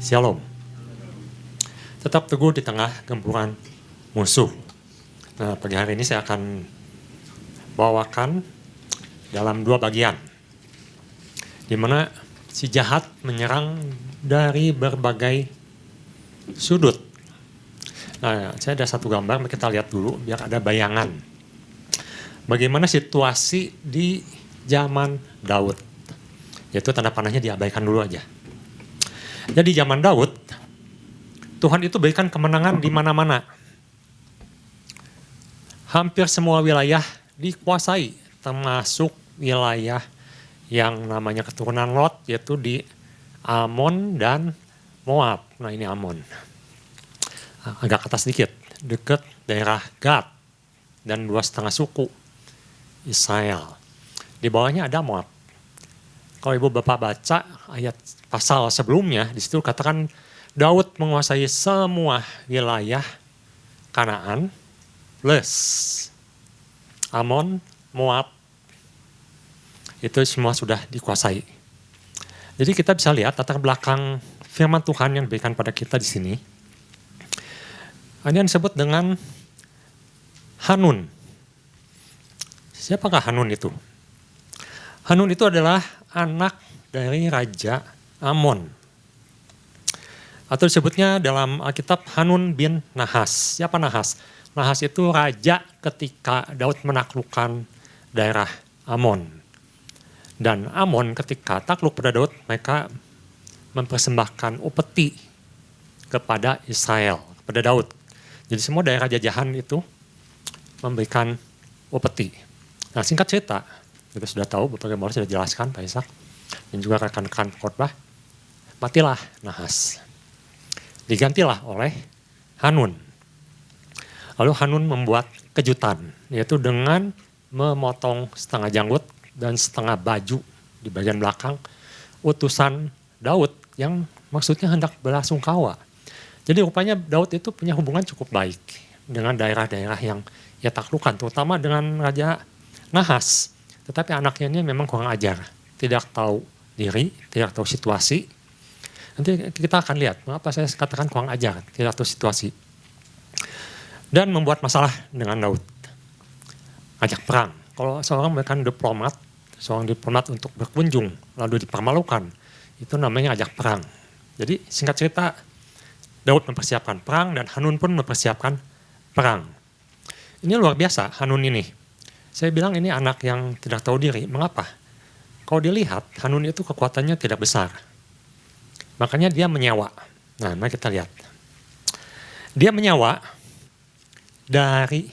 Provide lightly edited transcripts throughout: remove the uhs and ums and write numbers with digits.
Shalom. Tetap teguh di tengah gempuran musuh. Nah, pagi hari ini saya akan bawakan dalam dua bagian, di mana si jahat menyerang dari berbagai sudut. Nah, saya ada satu gambar, kita lihat dulu biar ada bayangan. Bagaimana situasi di zaman Daud. Yaitu tanda panahnya diabaikan dulu aja. Jadi zaman Daud, Tuhan itu berikan kemenangan di mana-mana. Hampir semua wilayah dikuasai, termasuk wilayah yang namanya keturunan Lot, yaitu di Amon dan Moab. Nah, ini Amon. Agak atas sedikit, dekat daerah Gad dan 2,5 suku Israel. Di bawahnya ada Moab. Kalau ibu bapak baca ayat pasal sebelumnya, di situ katakan Daud menguasai semua wilayah Kanaan plus Amon, Moab, itu semua sudah dikuasai. Jadi kita bisa lihat latar belakang firman Tuhan yang diberikan pada kita di sini. Ini yang disebut dengan Hanun. Siapakah Hanun itu? Hanun itu adalah anak dari Raja Amon. Atau disebutnya dalam Alkitab Hanun bin Nahas. Siapa Nahas? Nahas itu raja ketika Daud menaklukkan daerah Amon. Dan Amon ketika takluk pada Daud, mereka mempersembahkan upeti kepada Israel, kepada Daud. Jadi semua daerah jajahan itu memberikan upeti. Nah, singkat cerita, kita sudah tahu, Bapak Gembala sudah jelaskan, Pak Ishak, dan juga rekan-rekan khotbah, matilah Nahas. Digantilah oleh Hanun. Lalu Hanun membuat kejutan, yaitu dengan memotong setengah janggut dan setengah baju di bagian belakang utusan Daud yang maksudnya hendak belasungkawa. Jadi rupanya Daud itu punya hubungan cukup baik dengan daerah-daerah yang ia taklukkan, terutama dengan Raja Nahas. Tetapi anaknya ini memang kurang ajar, tidak tahu diri, tidak tahu situasi. Nanti kita akan lihat mengapa saya katakan kurang ajar, tidak tahu situasi. Dan membuat masalah dengan Daud. Ajak perang. Kalau seorang merupakan diplomat, seorang diplomat untuk berkunjung lalu dipermalukan, itu namanya ajak perang. Jadi singkat cerita, Daud mempersiapkan perang dan Hanun pun mempersiapkan perang. Ini luar biasa Hanun ini. Saya bilang ini anak yang tidak tahu diri. Mengapa? Kalau dilihat, Hanun itu kekuatannya tidak besar. Makanya dia menyewa. Nah, mari kita lihat. Dia menyewa dari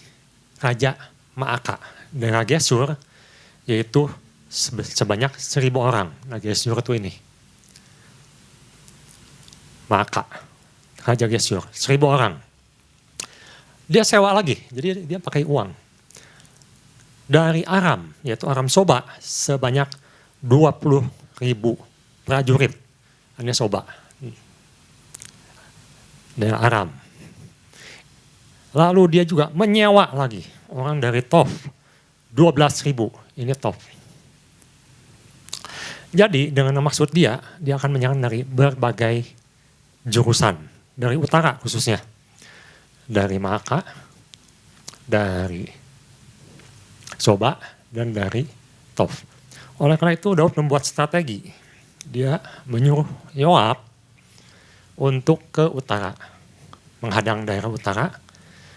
Raja Maaka, dari Gesur, yaitu sebanyak 1.000 orang. Nah, Gesur itu ini. Maaka, Raja Gesur, 1.000 orang. Dia sewa lagi, jadi dia pakai uang. Dari Aram, yaitu Aram Soba, sebanyak 20.000 prajurit. Ini Soba. Dari Aram. Lalu dia juga menyewa lagi orang dari Tof, 12.000. Ini Tof. Jadi dengan maksud dia akan menyerang dari berbagai jurusan. Dari utara khususnya. Dari Maaka, dari Soba, dan dari Tof. Oleh karena itu Daud membuat strategi. Dia menyuruh Yoab untuk ke utara, menghadang daerah utara,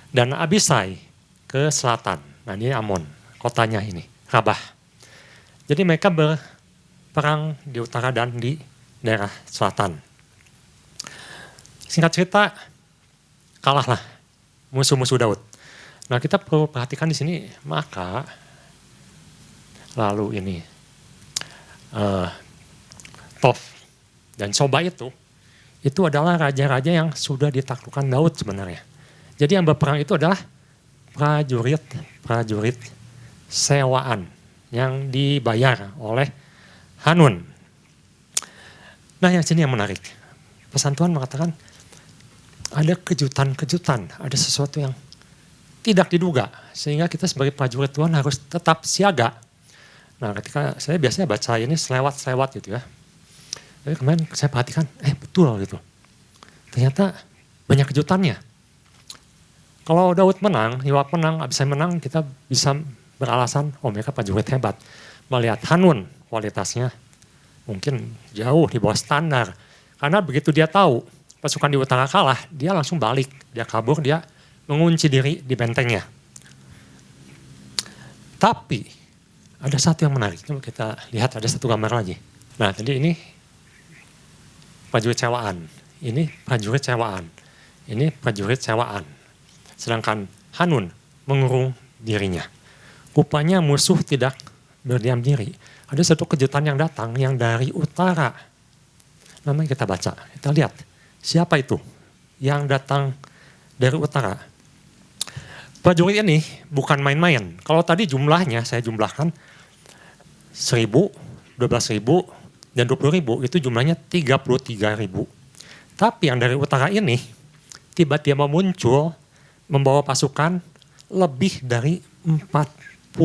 dan Abisai ke selatan. Nah, ini Amon, kotanya ini, Rabah. Jadi mereka berperang di utara dan di daerah selatan. Singkat cerita, kalahlah musuh-musuh Daud. Nah, kita perlu perhatikan di sini, maka lalu ini Tof dan Soba itu adalah raja-raja yang sudah ditaklukkan Daud sebenarnya. Jadi yang berperang itu adalah prajurit sewaan yang dibayar oleh Hanun. Nah, yang sini yang menarik. Pesan Tuhan mengatakan ada kejutan-kejutan, ada sesuatu yang tidak diduga, sehingga kita sebagai prajurit Tuhan harus tetap siaga. Nah, ketika saya biasanya baca ini selewat gitu ya. Jadi kemarin saya perhatikan, betul gitu. ternyata banyak kejutannya. Kalau Daud menang, Yoab menang, Abisai menang, kita bisa beralasan, oh mereka prajurit hebat. Melihat Hanun, kualitasnya mungkin jauh di bawah standar. Karena begitu dia tahu pasukan di utara kalah, dia langsung balik. Dia kabur, dia mengunci diri di bentengnya. Tapi ada satu yang menarik, coba kita lihat ada satu gambar lagi. Nah jadi ini prajurit sewaan, ini prajurit sewaan, ini prajurit sewaan. Sedangkan Hanun mengurung dirinya. Rupanya musuh tidak berdiam diri. Ada satu kejutan yang datang yang dari utara. Namanya kita baca, kita lihat siapa itu yang datang dari utara. Prajurit ini bukan main-main. Kalau tadi jumlahnya saya jumlahkan 1.000, 12.000, dan 20.000 itu jumlahnya 33.000. Tapi yang dari utara ini tiba-tiba muncul membawa pasukan lebih dari 40.000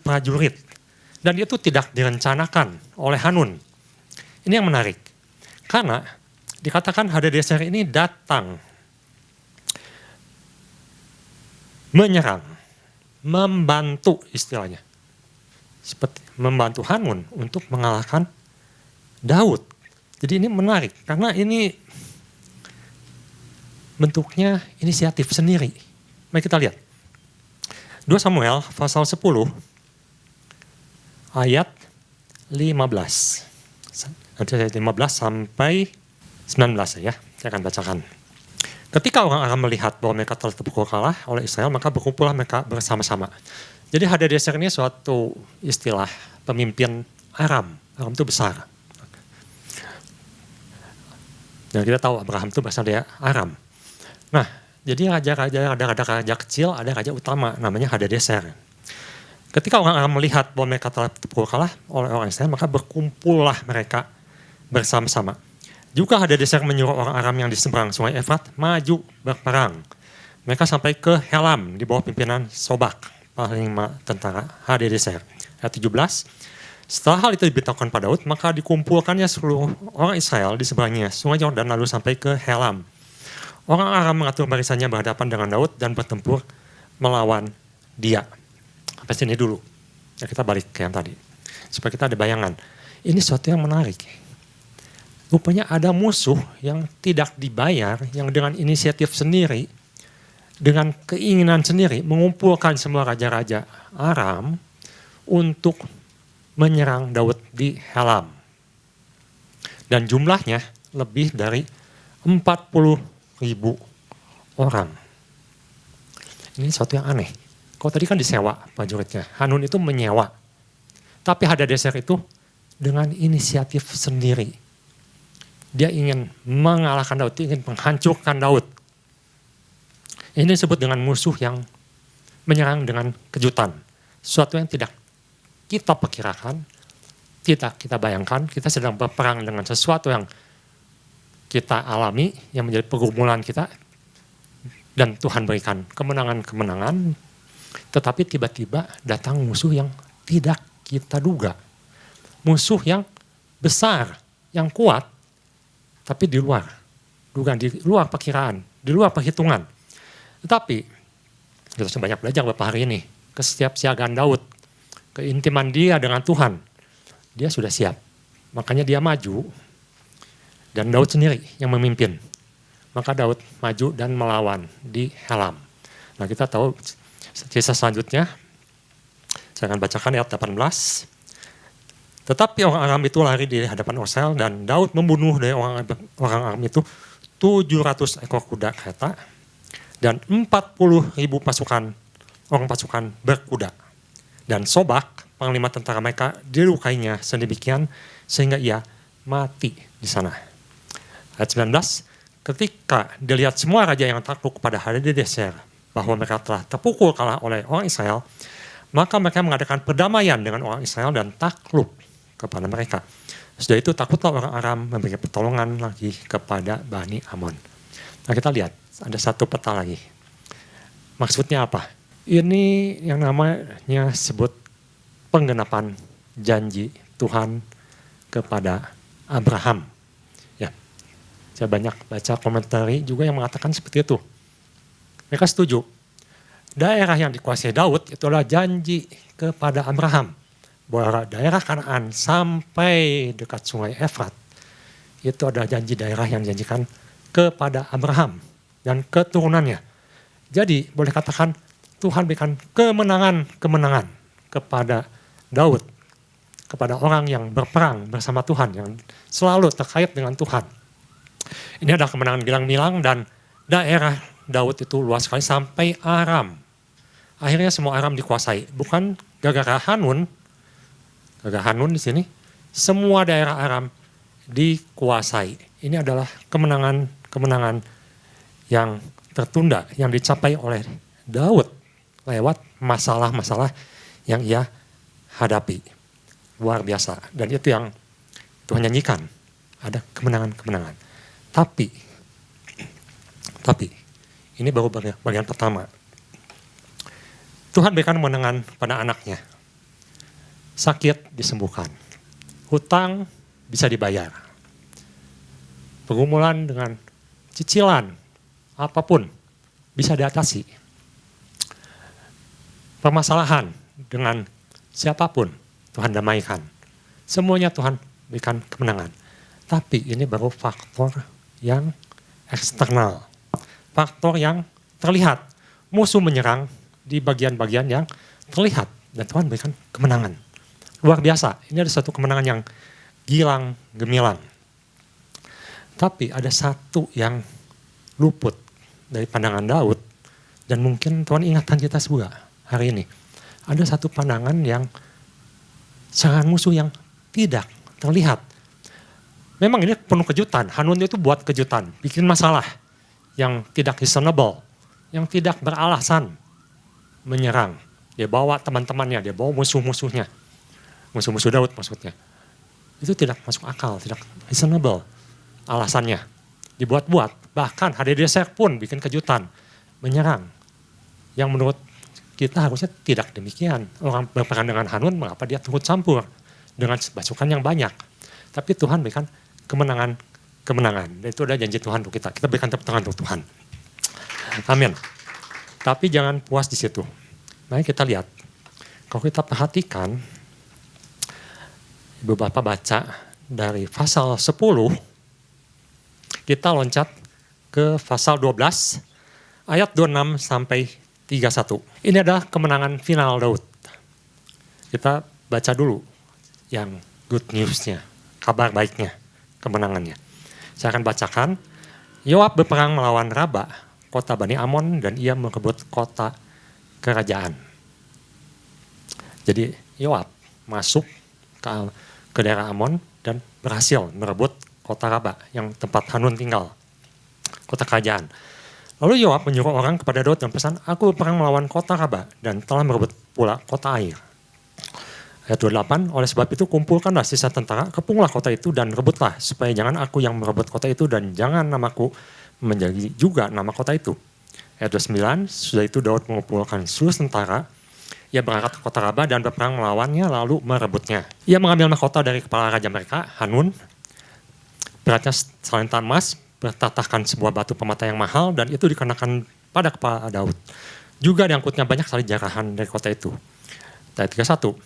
prajurit. Dan itu tidak direncanakan oleh Hanun. Ini yang menarik. Karena dikatakan Hadadezer ini datang menyerang, membantu istilahnya. Seperti membantu Hanun untuk mengalahkan Daud. Jadi ini menarik karena ini bentuknya inisiatif sendiri. Mari kita lihat. 2 Samuel pasal 10 ayat 15. Ayat 15 sampai 19 ya. Saya akan bacakan. Ketika orang Aram melihat bahwa mereka telah terpukul kalah oleh Israel, maka berkumpullah mereka bersama-sama. Jadi Hadadezer ini suatu istilah pemimpin Aram. Aram itu besar. Dan kita tahu Abraham itu berasal dari Aram. Nah, jadi raja-raja, ada raja kecil, ada raja utama, namanya Hadadezer. Ketika orang Aram melihat bahwa mereka telah terpukul kalah oleh orang Israel, maka berkumpullah mereka bersama-sama. Juga Hadadezer menyuruh orang Aram yang di seberang sungai Efrat maju berperang. Mereka sampai ke Helam di bawah pimpinan Sobak, panglima tentara Hadadezer. Ayat 17. Setelah hal itu diberitahukan pada Daud, maka dikumpulkannya seluruh orang Israel di seberangnya sungai Yordan lalu sampai ke Helam. Orang Aram mengatur barisannya berhadapan dengan Daud dan bertempur melawan dia. Sampai sini dulu. Ya, kita balik ke yang tadi. Supaya kita ada bayangan. Ini sesuatu yang menarik. Rupanya ada musuh yang tidak dibayar, yang dengan inisiatif sendiri, dengan keinginan sendiri, mengumpulkan semua raja-raja Aram untuk menyerang Daud di Helam. Dan jumlahnya lebih dari 40.000 orang. Ini sesuatu yang aneh. Kalau tadi kan disewa prajuritnya, Hanun itu menyewa. Tapi Hadadezer itu dengan inisiatif sendiri. Dia ingin mengalahkan Daud, dia ingin menghancurkan Daud. Ini disebut dengan musuh yang menyerang dengan kejutan. Sesuatu yang tidak kita perkirakan, tidak kita bayangkan, kita sedang berperang dengan sesuatu yang kita alami, yang menjadi pergumulan kita, dan Tuhan berikan kemenangan-kemenangan, tetapi tiba-tiba datang musuh yang tidak kita duga. Musuh yang besar, yang kuat, tapi di luar dugaan, di luar perkiraan, di luar perhitungan. Tetapi, kita sudah banyak belajar beberapa hari ini, kesiapsiagaan Daud, keintiman dia dengan Tuhan, dia sudah siap. Makanya dia maju, dan Daud sendiri yang memimpin. Maka Daud maju dan melawan di Helam. Nah kita tahu kisah selanjutnya, saya akan bacakan ayat 18. Tetapi orang Aram itu lari di hadapan Israel dan Daud membunuh dari orang Aram itu 700 ekor kuda kereta dan 40.000 pasukan berkuda. Dan Sobak, panglima tentara mereka, dilukainya sedemikian sehingga ia mati di sana. Ayat 19, ketika dilihat semua raja yang takluk kepada Hadadezer bahwa mereka telah terpukul kalah oleh orang Israel, maka mereka mengadakan perdamaian dengan orang Israel dan takluk kepada mereka. Sudah itu takutlah orang Aram memberi pertolongan lagi kepada Bani Amon. Nah kita lihat, ada satu peta lagi. Maksudnya apa? Ini yang namanya sebut penggenapan janji Tuhan kepada Abraham. Ya, Saya banyak baca komentari juga yang mengatakan seperti itu. Mereka setuju. Daerah yang dikuasai Daud itu adalah janji kepada Abraham. Bahwa daerah Kanaan sampai dekat sungai Efrat. Itu adalah janji daerah yang dijanjikan kepada Abraham dan keturunannya. Jadi boleh katakan Tuhan berikan kemenangan kepada Daud. Kepada orang yang berperang bersama Tuhan, yang selalu terkait dengan Tuhan. Ini adalah kemenangan gilang-gilang dan daerah Daud itu luas sekali sampai Aram. Akhirnya semua Aram dikuasai. Bukan gara-gara Hanun di sini, semua daerah Aram dikuasai. Ini adalah kemenangan yang tertunda, yang dicapai oleh Daud lewat masalah-masalah yang ia hadapi. Luar biasa. Dan itu yang Tuhan nyanyikan. Ada kemenangan-kemenangan. Tapi, ini baru bagian pertama. Tuhan berikan kemenangan pada anaknya. Sakit disembuhkan. Hutang bisa dibayar. Pergumulan dengan cicilan, apapun bisa diatasi. Permasalahan dengan siapapun Tuhan damaikan. Semuanya Tuhan berikan kemenangan. Tapi ini baru faktor yang eksternal. Faktor yang terlihat. Musuh menyerang di bagian-bagian yang terlihat. Dan Tuhan berikan kemenangan. Luar biasa, ini ada satu kemenangan yang gilang gemilang. Tapi ada satu yang luput dari pandangan Daud, dan mungkin Tuhan ingatkan kita juga hari ini. Ada satu pandangan yang serangan musuh yang tidak terlihat. Memang ini penuh kejutan, Hanun itu buat kejutan, bikin masalah yang tidak reasonable, yang tidak beralasan menyerang. Dia bawa teman-temannya, dia bawa musuh-musuhnya. Musuh-musuh Daud maksudnya. Itu tidak masuk akal, tidak reasonable alasannya. Dibuat-buat, bahkan Hadadezer pun bikin kejutan, menyerang. Yang menurut kita harusnya tidak demikian. Orang berperang dengan Hanun, mengapa dia turut campur dengan pasukan yang banyak. Tapi Tuhan berikan kemenangan. Dan itu adalah janji Tuhan untuk kita. Kita berikan tepuk tangan untuk Tuhan. Amin. Tapi jangan puas di situ. Mari kita lihat. Kalau kita perhatikan, Ibu Bapak baca dari pasal 10, kita loncat ke pasal 12, ayat 26 sampai 31. Ini adalah kemenangan final Daud. Kita baca dulu yang good news-nya, kabar baiknya, kemenangannya. Saya akan bacakan, Yoab berperang melawan Raba, kota Bani Amon, dan ia merebut kota kerajaan. Jadi Yoab masuk ke daerah Amon dan berhasil merebut kota Raba yang tempat Hanun tinggal, kota kerajaan. Lalu Yoab menyuruh orang kepada Daud dan pesan, aku berperang melawan kota Raba dan telah merebut pula kota Air. Ayat 28, oleh sebab itu kumpulkanlah sisa tentara, kepunglah kota itu dan rebutlah, supaya jangan aku yang merebut kota itu dan jangan namaku menjadi juga nama kota itu. Ayat 29, sudah itu Daud mengumpulkan seluruh tentara, ia berangkat ke kota Raba dan berperang melawannya lalu merebutnya. Ia mengambil mahkota dari kepala raja mereka, Hanun, beratnya salenta emas, bertatahkan sebuah batu permata yang mahal dan itu dikenakan pada kepala Daud. Juga diangkutnya banyak sekali jarahan dari kota itu. Ayat 31,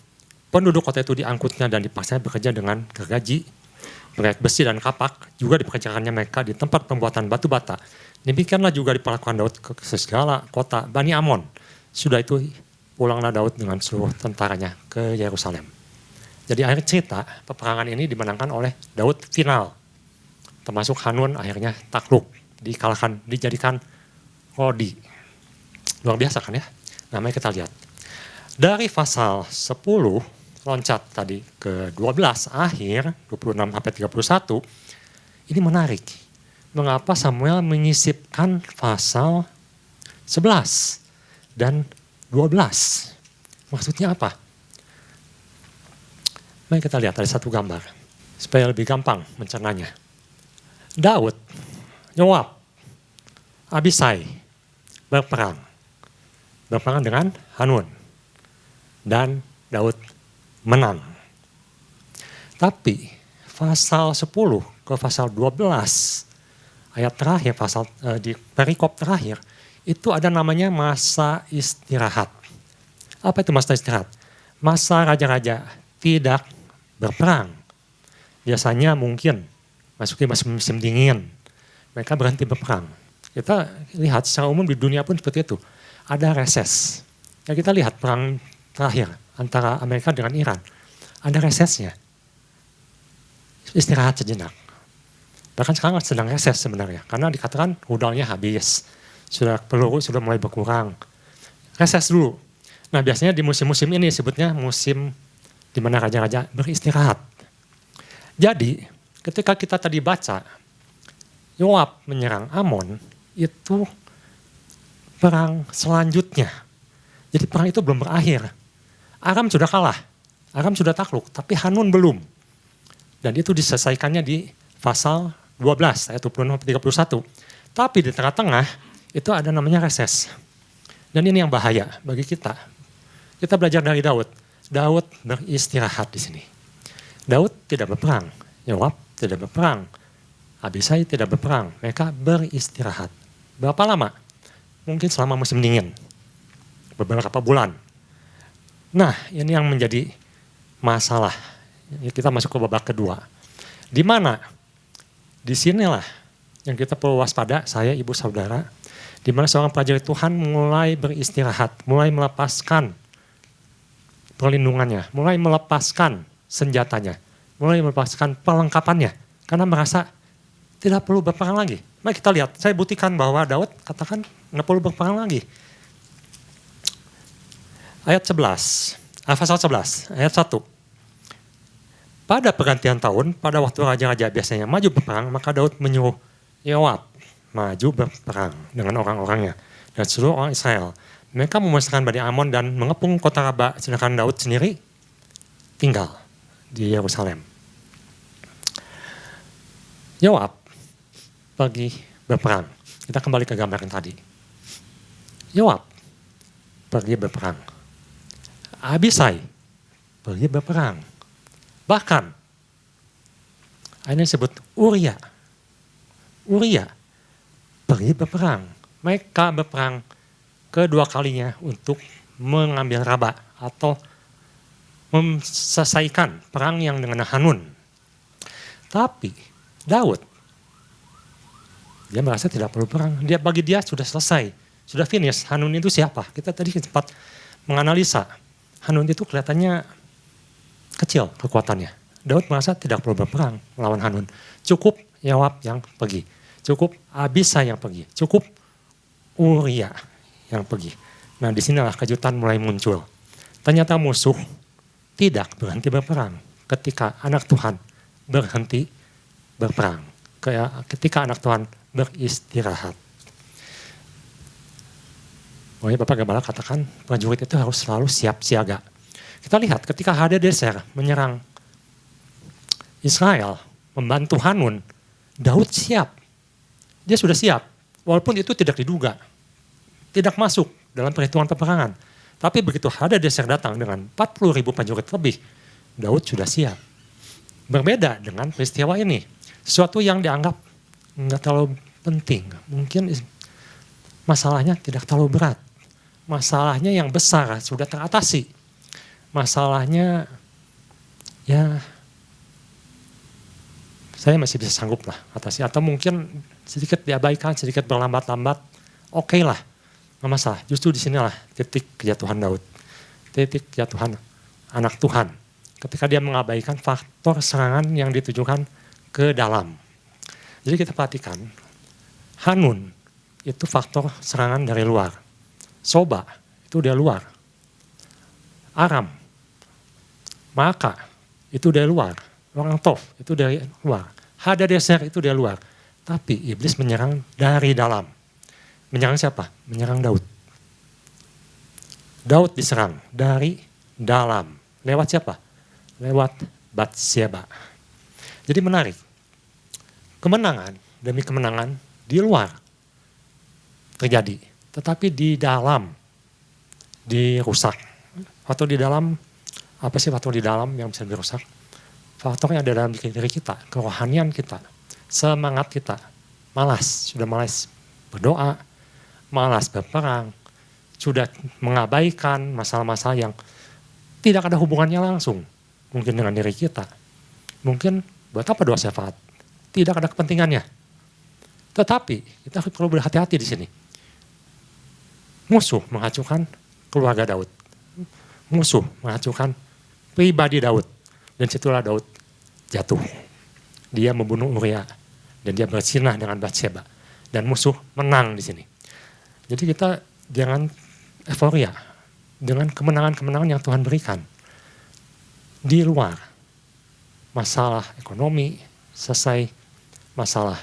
penduduk kota itu diangkutnya dan dipaksa bekerja dengan gergaji, proyek besi dan kapak, juga dipekerjakannya mereka di tempat pembuatan batu bata. Demikianlah juga diperlakukan Daud ke segala kota Bani Amon. Sudah itu pulanglah Daud dengan seluruh tentaranya ke Yerusalem. Jadi akhir cerita, peperangan ini dimenangkan oleh Daud final. Termasuk Hanun akhirnya takluk, dikalahkan, dijadikan rodi. Luar biasa kan ya? Nah, mari kita lihat. Dari pasal 10, loncat tadi ke 12 akhir, 26 sampai 31, ini menarik. Mengapa Samuel menyisipkan pasal 11 dan 12. Maksudnya apa? Mari kita lihat, ada satu gambar. Supaya lebih gampang mencernanya. Daud, Yoab, Abisai berperang. Berperang dengan Hanun. Dan Daud menang. Tapi pasal 10 ke pasal 12 ayat terakhir, di perikop terakhir, itu ada namanya masa istirahat. Apa itu masa istirahat? Masa raja-raja tidak berperang. Biasanya mungkin masuki musim dingin, mereka berhenti berperang. Kita lihat secara umum di dunia pun seperti itu. Ada reses. Ya kita lihat perang terakhir antara Amerika dengan Iran. Ada resesnya. Istirahat sejenak. Bahkan sekarang sedang reses sebenarnya. Karena dikatakan rudalnya habis. Peluru sudah mulai berkurang. Reses dulu. Nah biasanya di musim-musim ini sebutnya musim di mana raja-raja beristirahat. Jadi ketika kita tadi baca Yoab menyerang Amon, itu perang selanjutnya. Jadi perang itu belum berakhir. Aram sudah kalah, Aram sudah takluk, tapi Hanun belum. Dan itu diselesaikannya di pasal 12 ayat 26-31. Tapi di tengah-tengah itu ada namanya reses. Dan ini yang bahaya bagi kita. Kita belajar dari Daud. Daud beristirahat di sini. Daud tidak berperang, Yoab tidak berperang, Abisai tidak berperang. Mereka beristirahat. Berapa lama? Mungkin selama musim dingin. Beberapa bulan. Nah, ini yang menjadi masalah. Kita masuk ke babak kedua. Di mana? Di sinilah yang kita perlu waspada, saya, ibu, saudara. Di mana seorang prajurit Tuhan mulai beristirahat, mulai melepaskan perlindungannya, mulai melepaskan senjatanya, mulai melepaskan perlengkapannya. Karena merasa tidak perlu berperang lagi. Mari kita lihat, saya buktikan bahwa Daud katakan nggak perlu berperang lagi. Ayat 11, pasal 11, ayat 1. Pada pergantian tahun, pada waktu raja-raja biasanya maju berperang, maka Daud menyuruh Yoab maju berperang dengan orang-orangnya dan seluruh orang Israel. Mereka memusnahkan Bani Amon dan mengepung kota Raba, sedangkan Daud sendiri tinggal di Yerusalem. Yoab pergi berperang. Kita kembali ke gambar yang tadi. Yoab pergi berperang. Abisai pergi berperang. Bahkan ini disebut Uria. Uria pergi berperang. Mereka berperang kedua kalinya untuk mengambil Raba atau menyelesaikan perang yang dengan Hanun. Tapi Daud, dia merasa tidak perlu perang. Bagi dia sudah selesai, sudah finish. Hanun itu siapa? Kita tadi sempat menganalisa. Hanun itu kelihatannya kecil kekuatannya. Daud merasa tidak perlu berperang melawan Hanun. Cukup Yoab yang pergi. Cukup Abisai yang pergi. Cukup Uria yang pergi. Nah disinilah kejutan mulai muncul. Ternyata musuh tidak berhenti berperang ketika anak Tuhan berhenti berperang. Ketika anak Tuhan beristirahat. Makanya Bapak Gembala katakan prajurit itu harus selalu siap siaga. Kita lihat ketika Hadadezer menyerang Israel, membantu Hanun, Daud siap. Dia sudah siap, walaupun itu tidak diduga. Tidak masuk dalam perhitungan peperangan. Tapi begitu Hadadezer datang dengan 40.000 prajurit lebih, Daud sudah siap. Berbeda dengan peristiwa ini. Sesuatu yang dianggap nggak terlalu penting. Mungkin masalahnya tidak terlalu berat. Masalahnya yang besar sudah teratasi. Masalahnya ya saya masih bisa sanggup lah atasi. Atau mungkin sedikit diabaikan, sedikit berlambat-lambat. Oke lah, nggak masalah. Justru di sinilah titik kejatuhan Daud. Titik kejatuhan anak Tuhan. Ketika dia mengabaikan faktor serangan yang ditujukan ke dalam. Jadi kita perhatikan, Hanun itu faktor serangan dari luar. Soba itu dari luar. Aram, Maaka itu dari luar. Orang Tof itu dari luar. Hadadezer itu dari luar. Tapi iblis menyerang dari dalam. Menyerang siapa? Menyerang Daud. Daud diserang dari dalam. Lewat siapa? Lewat Batsyeba. Jadi menarik. Kemenangan demi kemenangan di luar terjadi. Tetapi di dalam dirusak. Faktor di dalam, apa sih faktor di dalam yang bisa dirusak? Faktornya ada dalam diri kita, kerohanian kita, semangat kita, sudah malas berdoa, malas berperang, sudah mengabaikan masalah-masalah yang tidak ada hubungannya langsung mungkin dengan diri kita. Mungkin buat apa doa syafaat? Tidak ada kepentingannya. Tetapi kita perlu berhati-hati di sini. Musuh menghancurkan keluarga Daud. Musuh menghancurkan pribadi Daud. Dan situlah Daud jatuh. Dia membunuh Uria dan dia bersinah dengan Batseba. Dan musuh menang di sini. Jadi kita jangan euforia dengan kemenangan-kemenangan yang Tuhan berikan. Di luar masalah ekonomi, selesai masalah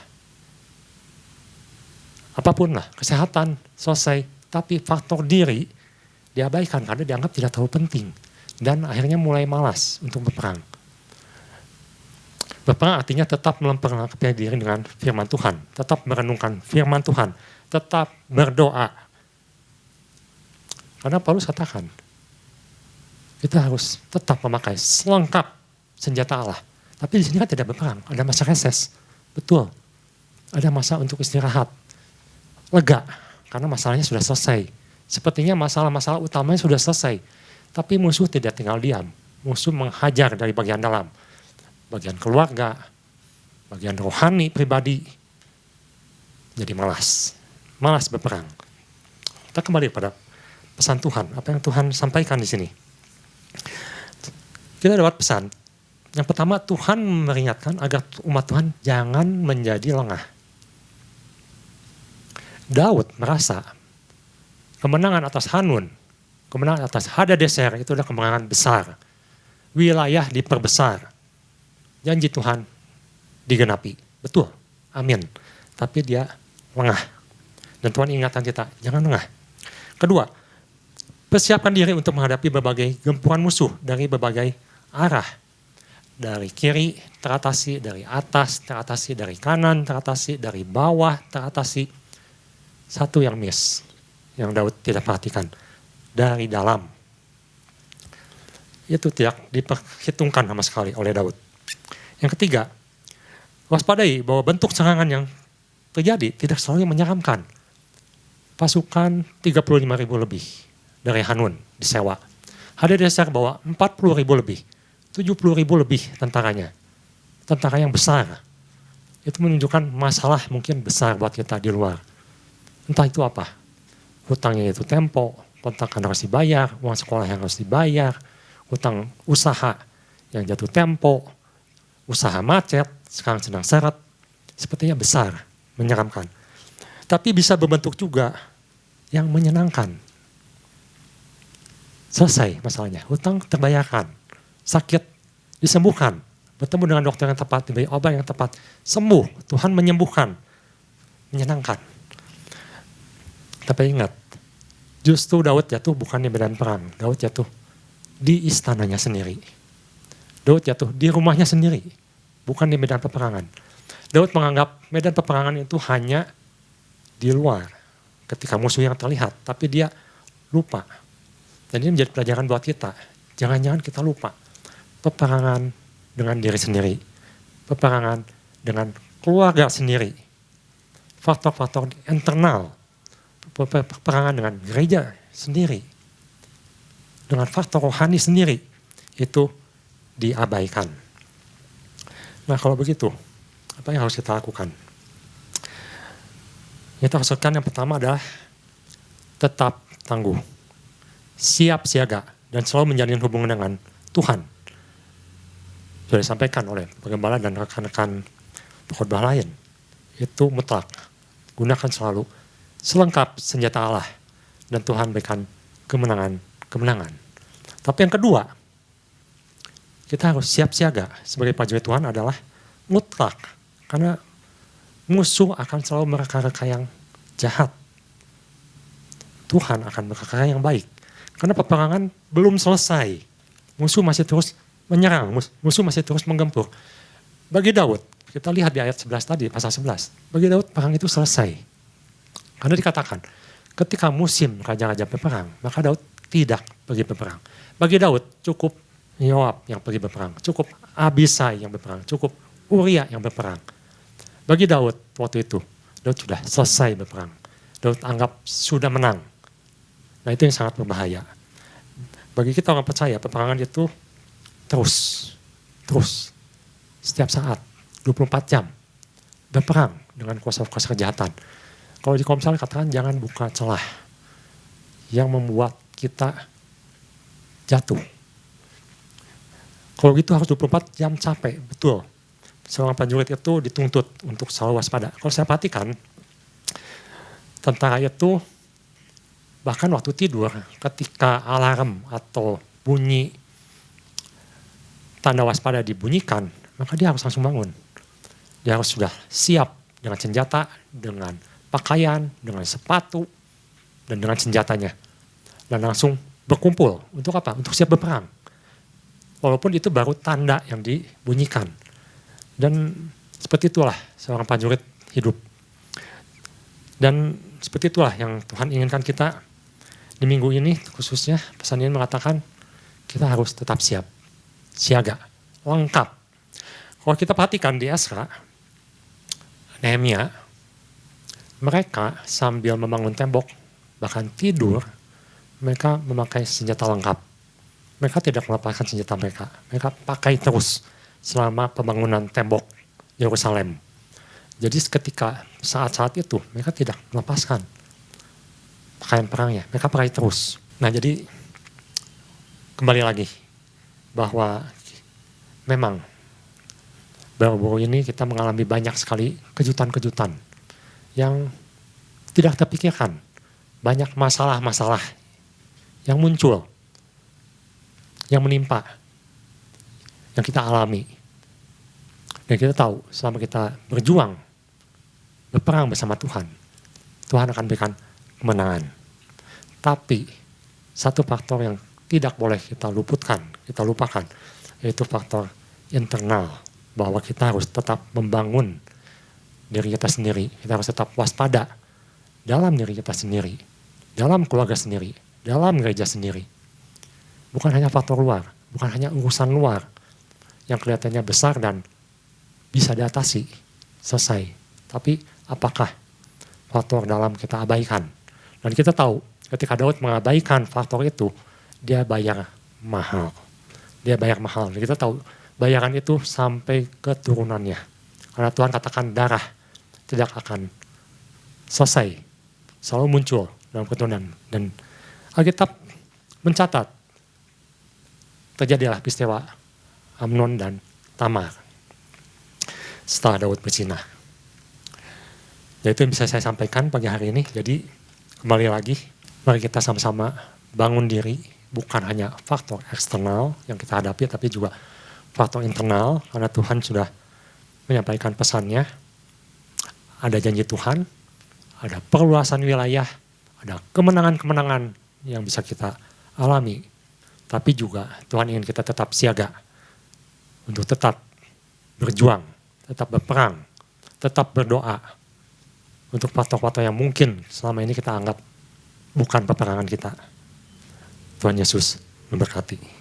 apapun lah, kesehatan selesai, tapi faktor diri diabaikan karena dianggap tidak terlalu penting. Dan akhirnya mulai malas untuk berperang. Berperang artinya tetap memperlengkapi diri dengan firman Tuhan, tetap merenungkan firman Tuhan, tetap berdoa. Karena Paulus katakan, kita harus tetap memakai selengkap senjata Allah. Tapi di sini kan tidak berperang, ada masa reses. Betul, ada masa untuk istirahat. Lega, karena masalahnya sudah selesai. Sepertinya masalah-masalah utamanya sudah selesai. Tapi musuh tidak tinggal diam. Musuh menghajar dari bagian dalam. Bagian keluarga, bagian rohani, pribadi. Jadi malas berperang. Kita kembali pada pesan Tuhan, apa yang Tuhan sampaikan di sini. Kita dapat pesan. Yang pertama, Tuhan memperingatkan agar umat Tuhan jangan menjadi lengah. Daud merasa kemenangan atas Hanun, kemenangan atas Hadadezer itu adalah kemenangan besar. Wilayah diperbesar. Janji Tuhan digenapi. Betul, amin. Tapi dia lengah. Dan Tuhan ingatkan kita, jangan lengah. Kedua, persiapkan diri untuk menghadapi berbagai gempuran musuh dari berbagai arah. Dari kiri teratasi, dari atas teratasi, dari kanan teratasi, dari bawah teratasi. Satu yang miss, yang Daud tidak perhatikan. Dari dalam. Itu tidak diperhitungkan sama sekali oleh Daud. Yang ketiga, waspadai bahwa bentuk serangan yang terjadi tidak selalu menyeramkan. Pasukan 35.000 lebih dari Hanun disewa. Hadadezer bawa 40.000 lebih. 70.000 lebih tentaranya. Tentara yang besar. Itu menunjukkan masalah mungkin besar buat kita di luar. Entah itu apa. Hutangnya itu tempo, kontrakan harus dibayar, uang sekolah yang harus dibayar, hutang usaha yang jatuh tempo, usaha macet, sekarang sedang seret. Sepertinya besar, menyeramkan. Tapi bisa berbentuk juga yang menyenangkan. Selesai masalahnya, hutang terbayarkan. Sakit disembuhkan, bertemu dengan dokter yang tepat, diberi obat yang tepat, sembuh, Tuhan menyembuhkan, menyenangkan. Tapi ingat, justru Daud jatuh bukan di medan perang, Daud jatuh di istananya sendiri. Daud jatuh di rumahnya sendiri, bukan di medan peperangan. Daud menganggap medan peperangan itu hanya di luar, ketika musuh yang terlihat, tapi dia lupa. Dan ini menjadi pelajaran buat kita, jangan-jangan kita lupa. Peperangan dengan diri sendiri, peperangan dengan keluarga sendiri, faktor-faktor internal, peperangan dengan gereja sendiri, dengan faktor rohani sendiri, itu diabaikan. Nah kalau begitu, apa yang harus kita lakukan? Yang kita harus lakukan yang pertama adalah tetap tangguh, siap siaga, dan selalu menjalin hubungan dengan Tuhan. Sudah disampaikan oleh penggembala dan rekan-rekan pengkhotbah lain. Itu mutlak. Gunakan selalu selengkap senjata Allah. Dan Tuhan berikan kemenangan. Tapi yang kedua, kita harus siap siaga sebagai prajurit Tuhan adalah mutlak. Karena musuh akan selalu mereka-reka yang jahat. Tuhan akan mereka yang baik. Karena peperangan belum selesai. Musuh masih terus menyerang, musuh masih terus menggempur. Bagi Daud, kita lihat di ayat 11 tadi, pasal 11. Bagi Daud, perang itu selesai. Karena dikatakan, ketika musim raja-raja berperang, maka Daud tidak pergi berperang. Bagi Daud, cukup Yoab yang pergi berperang, cukup Abisai yang berperang, cukup Uria yang berperang. Bagi Daud, waktu itu, Daud sudah selesai berperang. Daud anggap sudah menang. Nah itu yang sangat berbahaya. Bagi kita orang percaya, peperangan itu terus. Setiap saat, 24 jam. Berperang dengan kuasa-kuasa kejahatan. Kalau di Komsel katakan jangan buka celah yang membuat kita jatuh. Kalau gitu harus 24 jam capek, betul. Seorang prajurit itu dituntut untuk selalu waspada. Kalau saya perhatikan, tentara itu bahkan waktu tidur, ketika alarm atau bunyi tanda waspada dibunyikan, maka dia harus langsung bangun. Dia harus sudah siap dengan senjata, dengan pakaian, dengan sepatu, dan dengan senjatanya. Dan langsung berkumpul. Untuk apa? Untuk siap berperang. Walaupun itu baru tanda yang dibunyikan. Dan seperti itulah seorang prajurit hidup. Dan seperti itulah yang Tuhan inginkan kita di minggu ini, khususnya pesan ini mengatakan kita harus tetap siap, siaga, lengkap. Kalau kita perhatikan di Ezra, Nehemia, mereka sambil membangun tembok, bahkan tidur, mereka memakai senjata lengkap. Mereka tidak melepaskan senjata mereka. Mereka pakai terus selama pembangunan tembok Yerusalem. Jadi ketika saat-saat itu mereka tidak melepaskan pakaian perangnya. Mereka pakai terus. Nah jadi kembali lagi bahwa memang baru-baru ini kita mengalami banyak sekali kejutan-kejutan yang tidak terpikirkan. Banyak masalah-masalah yang muncul, yang menimpa, yang kita alami. Dan kita tahu selama kita berjuang, berperang bersama Tuhan, Tuhan akan berikan kemenangan. Tapi satu faktor yang tidak boleh kita lupakan, yaitu faktor internal. Bahwa kita harus tetap membangun diri kita sendiri. Kita harus tetap waspada dalam diri kita sendiri, dalam keluarga sendiri, dalam gereja sendiri. Bukan hanya faktor luar, bukan hanya urusan luar yang kelihatannya besar dan bisa diatasi, selesai. Tapi apakah faktor dalam kita abaikan? Dan kita tahu ketika Daud mengabaikan faktor itu, dia bayar mahal. Dan kita tahu bayaran itu sampai ke turunannya. Karena Tuhan katakan darah tidak akan selesai. Selalu muncul dalam keturunan. Dan Alkitab mencatat terjadilah peristiwa Amnon dan Tamar setelah Daud berzinah. Ya itu yang bisa saya sampaikan pagi hari ini. Jadi kembali lagi, mari kita sama-sama bangun diri. Bukan hanya faktor eksternal yang kita hadapi, tapi juga faktor internal, karena Tuhan sudah menyampaikan pesannya. Ada janji Tuhan, ada perluasan wilayah, ada kemenangan-kemenangan yang bisa kita alami. Tapi juga Tuhan ingin kita tetap siaga untuk tetap berjuang, tetap berperang, tetap berdoa untuk faktor-faktor yang mungkin selama ini kita anggap bukan peperangan kita. Tuhan Yesus memberkati.